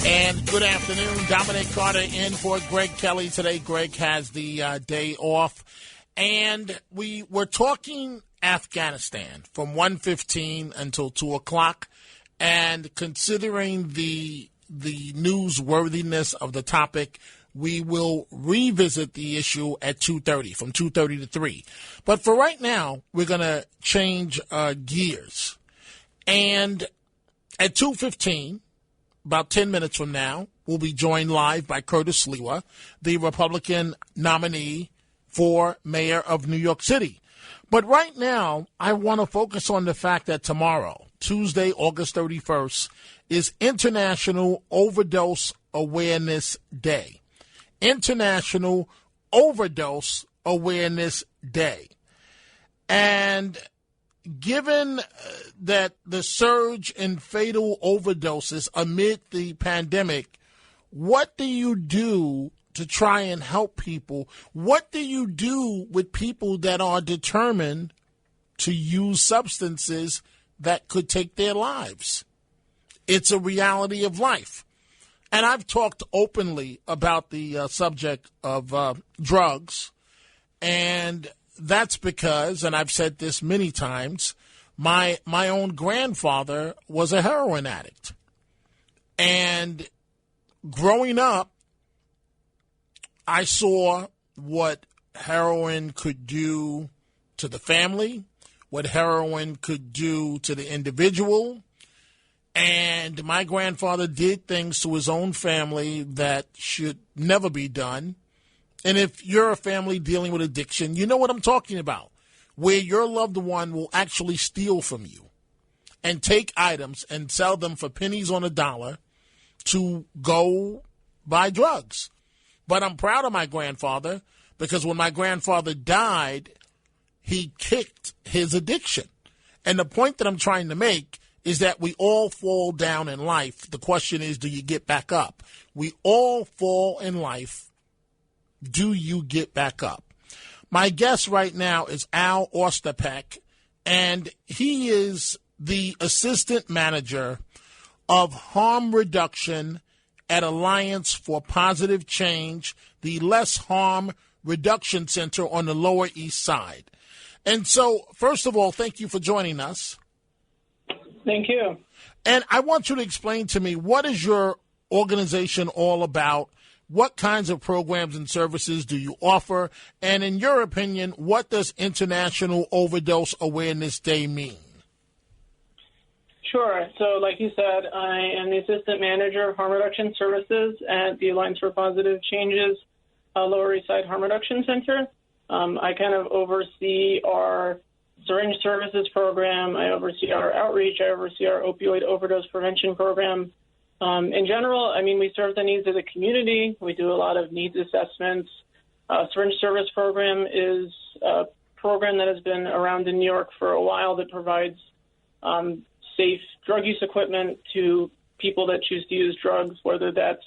And good afternoon. Dominic Carter in for Greg Kelly today. Greg has the day off. And we were talking Afghanistan from 1:15 until 2 o'clock. And considering the newsworthiness of the topic, we will revisit the issue at 2:30, from 2:30 to 3. But for right now, we're going to change gears. And at 2:15, about 10 minutes from now, we'll be joined live by Curtis Sliwa, the Republican nominee for mayor of New York City. But right now, I want to focus on the fact that tomorrow, Tuesday, August 31st, is International Overdose Awareness Day. International Overdose Awareness Day. And given that the surge in fatal overdoses amid the pandemic, what do you do to try and help people? What do you do with people that are determined to use substances that could take their lives? It's a reality of life. And I've talked openly about the subject of drugs, and that's because, and I've said this many times, my own grandfather was a heroin addict. And growing up, I saw what heroin could do to the family, what heroin could do to the individual. And my grandfather did things to his own family that should never be done. And if you're a family dealing with addiction, you know what I'm talking about, where your loved one will actually steal from you and take items and sell them for pennies on a dollar to go buy drugs. But I'm proud of my grandfather because when my grandfather died, he kicked his addiction. And the point that I'm trying to make is that we all fall down in life. The question is, do you get back up? We all fall in life. Do you get back up? My guest right now is Al Ostapeck, and he is the assistant manager of harm reduction at Alliance for Positive Change, the Less Harm Reduction Center on the Lower East Side. And so, first of all, thank you for joining us. Thank you. And I want you to explain to me, what is your organization all about? What kinds of programs and services do you offer? And in your opinion, what does International Overdose Awareness Day mean? Sure. So like you said, I am the Assistant Manager of Harm Reduction Services at the Alliance for Positive Change's Lower East Side Harm Reduction Center. I kind of oversee our syringe services program. I oversee our outreach. I oversee our opioid overdose prevention program. In general, I mean, we serve the needs of the community. We do a lot of needs assessments. Syringe service program is a program that has been around in New York for a while that provides safe drug use equipment to people that choose to use drugs, whether that's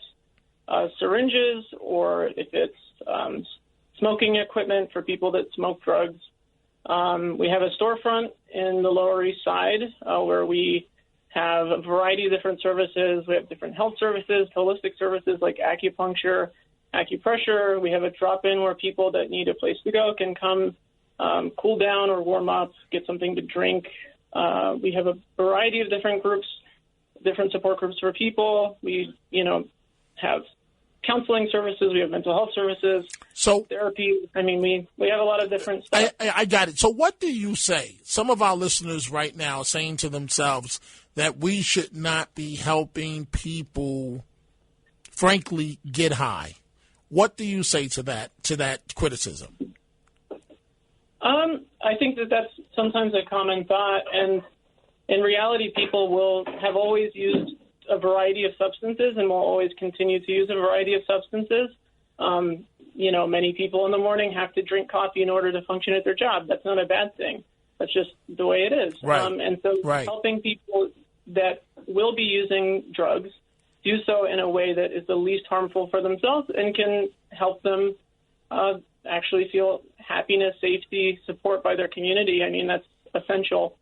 syringes or if it's smoking equipment for people that smoke drugs. We have a storefront in the Lower East Side where we have a variety of different services. We have different health services, holistic services like acupuncture, acupressure. We have a drop-in where people that need a place to go can come cool down or warm up, get something to drink. We have a variety of different groups, different support groups for people. We, have counseling services. We have mental health services, therapy. I mean, we have a lot of different stuff. I got it. So what do you say? Some of our listeners right now are saying to themselves that we should not be helping people, frankly, get high. What do you say to that criticism? I think that that's sometimes a common thought, and in reality, people will have always used a variety of substances and will always continue to use a variety of substances. Many people in the morning have to drink coffee in order to function at their job. That's not a bad thing. That's just the way it is. Right. And so helping people that will be using drugs do so in a way that is the least harmful for themselves and can help them actually feel happiness, safety, support by their community. I mean, that's essential.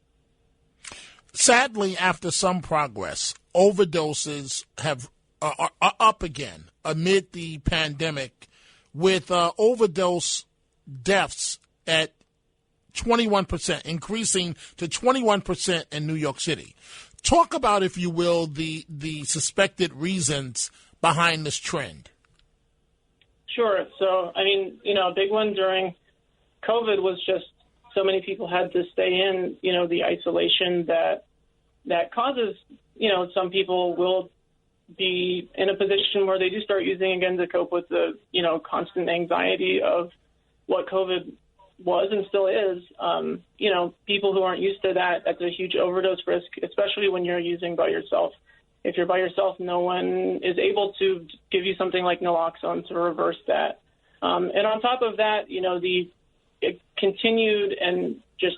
Sadly, after some progress, overdoses have are up again amid the pandemic, with overdose deaths at 21%, increasing to 21% in New York City. Talk about, if you will, the suspected reasons behind this trend. Sure. So, I mean, a big one during COVID was just so many people had to stay in, the isolation that causes, some people will be in a position where they do start using again to cope with the, constant anxiety of what COVID was and still is. People who aren't used to that, that's a huge overdose risk, especially when you're using by yourself. If you're by yourself, no one is able to give you something like naloxone to reverse that. And on top of that, the continued and just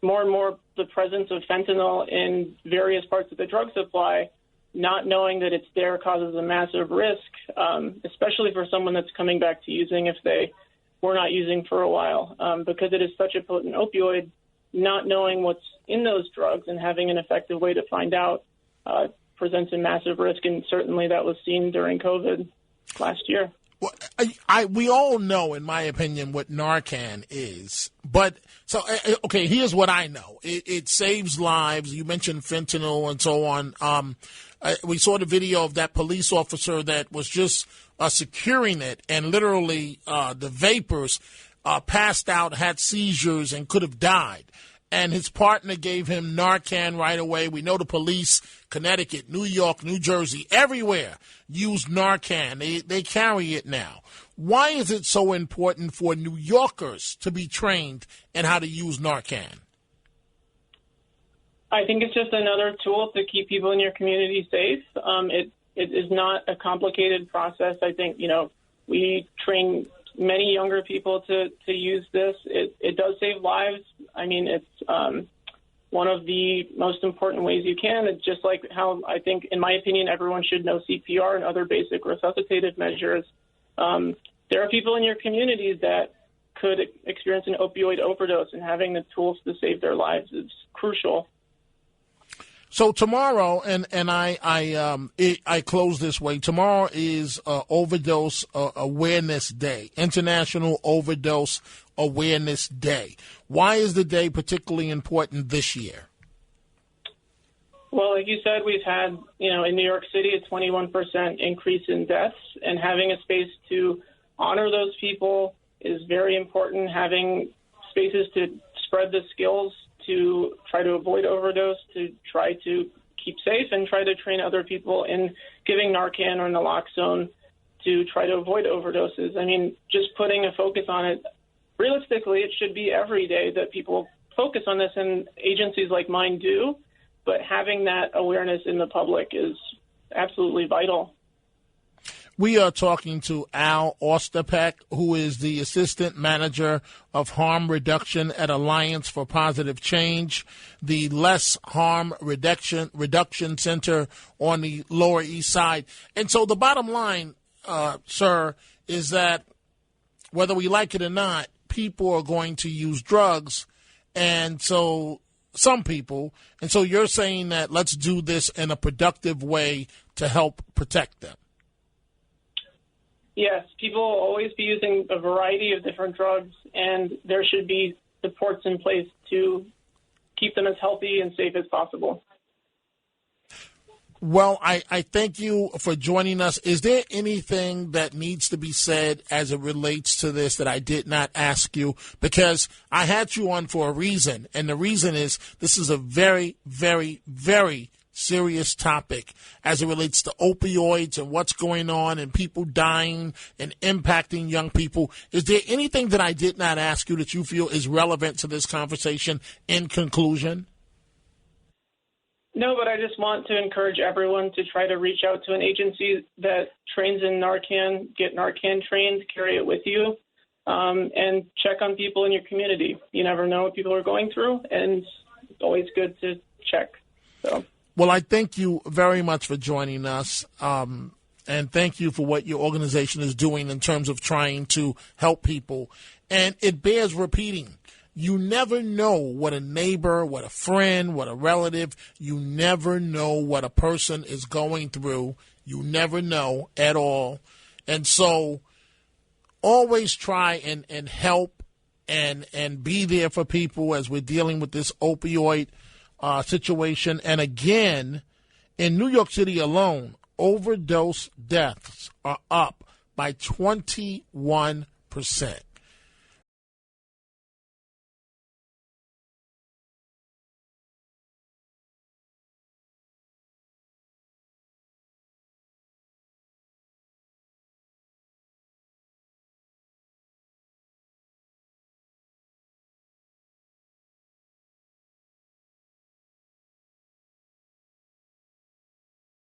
more and more the presence of fentanyl in various parts of the drug supply, not knowing that it's there causes a massive risk, especially for someone that's coming back to using if they were not using for a while, because it is such a potent opioid. Not knowing what's in those drugs and having an effective way to find out presents a massive risk, and certainly that was seen during COVID last year. Well, we all know, in my opinion, what Narcan is. But, okay, here's what I know. It saves lives. You mentioned fentanyl and so on. We saw the video of that police officer that was just securing it, and literally the vapors passed out, had seizures, and could have died. And his partner gave him Narcan right away. We know the police, Connecticut, New York, New Jersey, everywhere use Narcan. They carry it now. Why is it so important for New Yorkers to be trained in how to use Narcan? I think it's just another tool to keep people in your community safe. It is not a complicated process. I think, we train many younger people to use this. It does save lives. I mean, it's one of the most important ways you can. It's just like how I think, in my opinion, everyone should know CPR and other basic resuscitative measures. There are people in your communities that could experience an opioid overdose, and having the tools to save their lives is crucial. So tomorrow, and I close this way. Tomorrow is Overdose Awareness Day, International Overdose Awareness Day. Why is the day particularly important this year? Well, like you said, we've had, in New York City, a 21% increase in deaths, and having a space to honor those people is very important. Having spaces to spread the skills to try to avoid overdose, to try to keep safe, and try to train other people in giving Narcan or naloxone to try to avoid overdoses. I mean, just putting a focus on it, realistically, it should be every day that people focus on this, and agencies like mine do, but having that awareness in the public is absolutely vital. We are talking to Al Ostapeck, who is the Assistant Manager of Harm Reduction at Alliance for Positive Change, the Less Harm Reduction Center on the Lower East Side. And so the bottom line, sir, is that whether we like it or not, people are going to use drugs, and so some people, and so you're saying that let's do this in a productive way to help protect them. Yes, people will always be using a variety of different drugs, and there should be supports in place to keep them as healthy and safe as possible. Well, I thank you for joining us. Is there anything that needs to be said as it relates to this that I did not ask you? Because I had you on for a reason, and the reason is this is a very, very, very serious topic as it relates to opioids and what's going on and people dying and impacting young people. Is there anything that I did not ask you that you feel is relevant to this conversation in conclusion? No, but I just want to encourage everyone to try to reach out to an agency that trains in Narcan, get Narcan trained, carry it with you, and check on people in your community. You never know what people are going through, and it's always good to check. So. Well, I thank you very much for joining us, and thank you for what your organization is doing in terms of trying to help people. And it bears repeating. You never know what a neighbor, what a friend, what a relative, you never know what a person is going through. You never know at all. And so always try and help and be there for people as we're dealing with this opioid situation. And again, in New York City alone, overdose deaths are up by 21%.